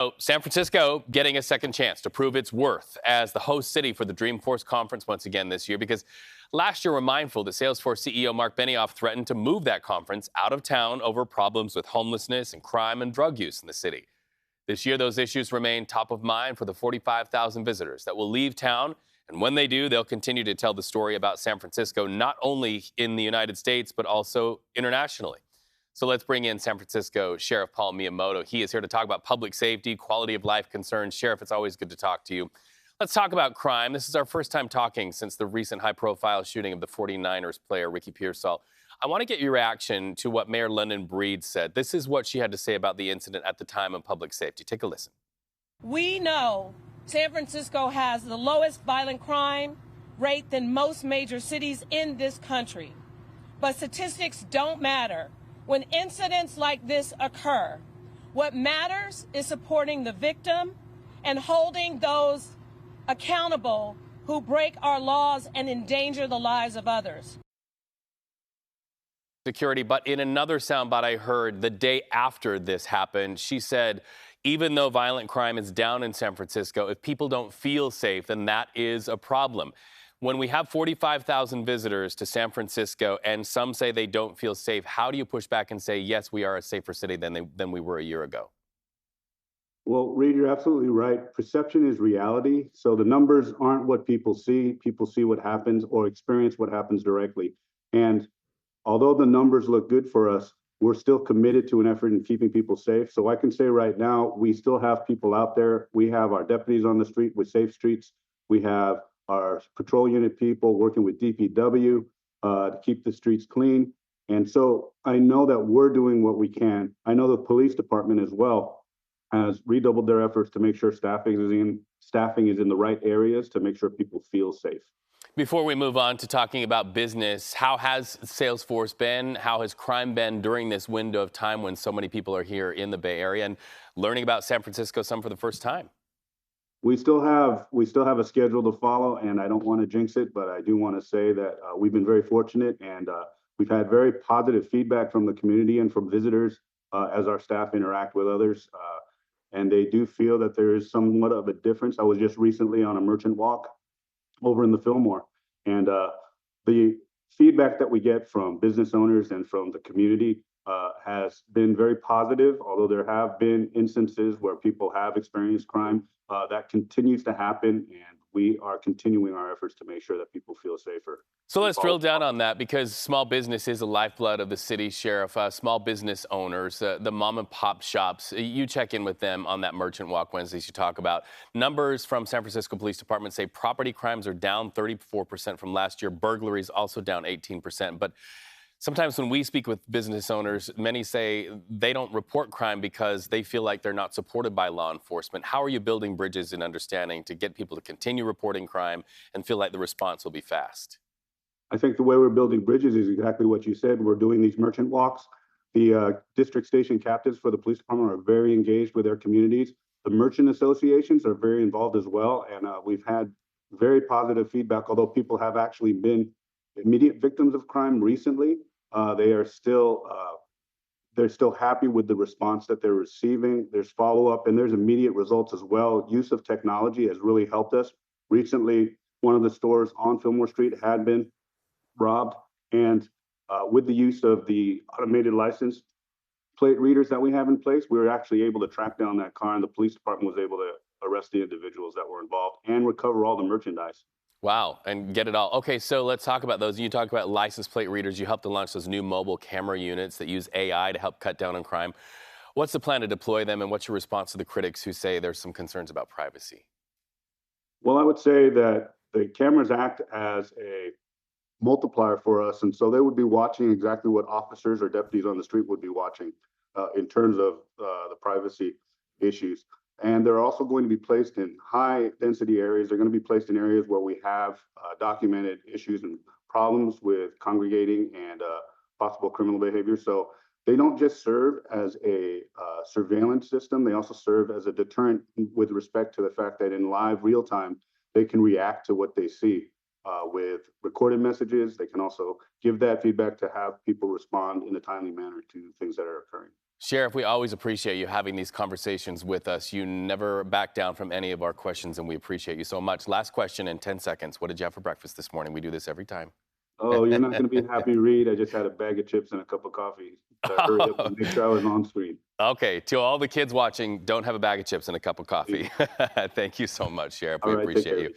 So, San Francisco getting a second chance to prove its worth as the host city for the Dreamforce conference once again this year, because last year we're mindful that Salesforce CEO Mark Benioff threatened to move that conference out of town over problems with homelessness and crime and drug use in the city. This year, those issues remain top of mind for the 45,000 visitors that will leave town. And when they do, they'll continue to tell the story about San Francisco, not only in the United States, but also internationally. So let's bring in San Francisco Sheriff Paul Miyamoto. He is here to talk about public safety, quality of life concerns. Sheriff, it's always good to talk to you. Let's talk about crime. This is our first time talking since the recent high-profile shooting of the 49ers player, Ricky Pearsall. I want to get your reaction to what Mayor London Breed said. This is what she had to say about the incident at the time of public safety. Take a listen. We know San Francisco has the lowest violent crime rate than most major cities in this country. But statistics don't matter when incidents like this occur. What matters is supporting the victim and holding those accountable who break our laws and endanger the lives of others. Security, but in another soundbite I heard the day after this happened, she said, even though violent crime is down in San Francisco, if people don't feel safe, then that is a problem. When we have 45,000 visitors to San Francisco and some say they don't feel safe, how do you push back and say, yes, we are a safer city than we were a year ago? Well, Reed, you're absolutely right. Perception is reality. So the numbers aren't what people see. People see what happens or experience what happens directly. And although the numbers look good for us, we're still committed to an effort in keeping people safe. So I can say right now, we still have people out there. We have our deputies on the street with Safe Streets. We have our patrol unit people working with DPW to keep the streets clean. And so I know that we're doing what we can. I know the police department as well has redoubled their efforts to make sure staffing is in the right areas to make sure people feel safe. Before we move on to talking about business, how has Salesforce been? How has crime been during this window of time when so many people are here in the Bay Area and learning about San Francisco, some for the first time? We still have a schedule to follow, and I don't want to jinx it, but I do want to say that we've been very fortunate, and we've had very positive feedback from the community and from visitors as our staff interact with others. And they do feel that there is somewhat of a difference. I was just recently on a merchant walk over in the Fillmore, and the feedback that we get from business owners and from the community has been very positive, although there have been instances where people have experienced crime. That continues to happen, and we are continuing our efforts to make sure that people feel safer. So let's drill down on that, because small business is the lifeblood of the city, Sheriff. Small business owners, the mom and pop shops, you check in with them on that merchant walk Wednesdays you talk about. Numbers from San Francisco Police Department say property crimes are down 34% from last year. Burglaries also down 18%. But sometimes when we speak with business owners, many say they don't report crime because they feel like they're not supported by law enforcement. How are you building bridges in understanding to get people to continue reporting crime and feel like the response will be fast? I think the way we're building bridges is exactly what you said. We're doing these merchant walks. The district station captains for the police department are very engaged with their communities. The merchant associations are very involved as well. And we've had very positive feedback, although people have actually been immediate victims of crime recently. They're still happy with the response that they're receiving. There's follow-up and there's immediate results as well. Use of technology has really helped us. Recently, one of the stores on Fillmore Street had been robbed, and with the use of the automated license plate readers that we have in place, we were actually able to track down that car, and the police department was able to arrest the individuals that were involved and recover all the merchandise. Wow, and get it all. Okay, so let's talk about those. You talk about license plate readers. You helped to launch those new mobile camera units that use AI to help cut down on crime. What's the plan to deploy them, and what's your response to the critics who say there's some concerns about privacy? Well, I would say that the cameras act as a multiplier for us, and so they would be watching exactly what officers or deputies on the street would be watching in terms of the privacy issues. And they're also going to be placed in high density areas. They're going to be placed in areas where we have documented issues and problems with congregating and possible criminal behavior. So they don't just serve as a surveillance system, they also serve as a deterrent with respect to the fact that in live real time, they can react to what they see with recorded messages. They can also give that feedback to have people respond in a timely manner to things that are occurring. Sheriff, we always appreciate you having these conversations with us. You never back down from any of our questions, and we appreciate you so much. Last question in 10 seconds. What did you have for breakfast this morning? We do this every time. Oh, you're not going to be happy, Reed. I just had a bag of chips and a cup of coffee. So I hurried up and make sure I was on screen. Okay, to all the kids watching, don't have a bag of chips and a cup of coffee. Thank you so much, Sheriff. All We right, take appreciate care. you.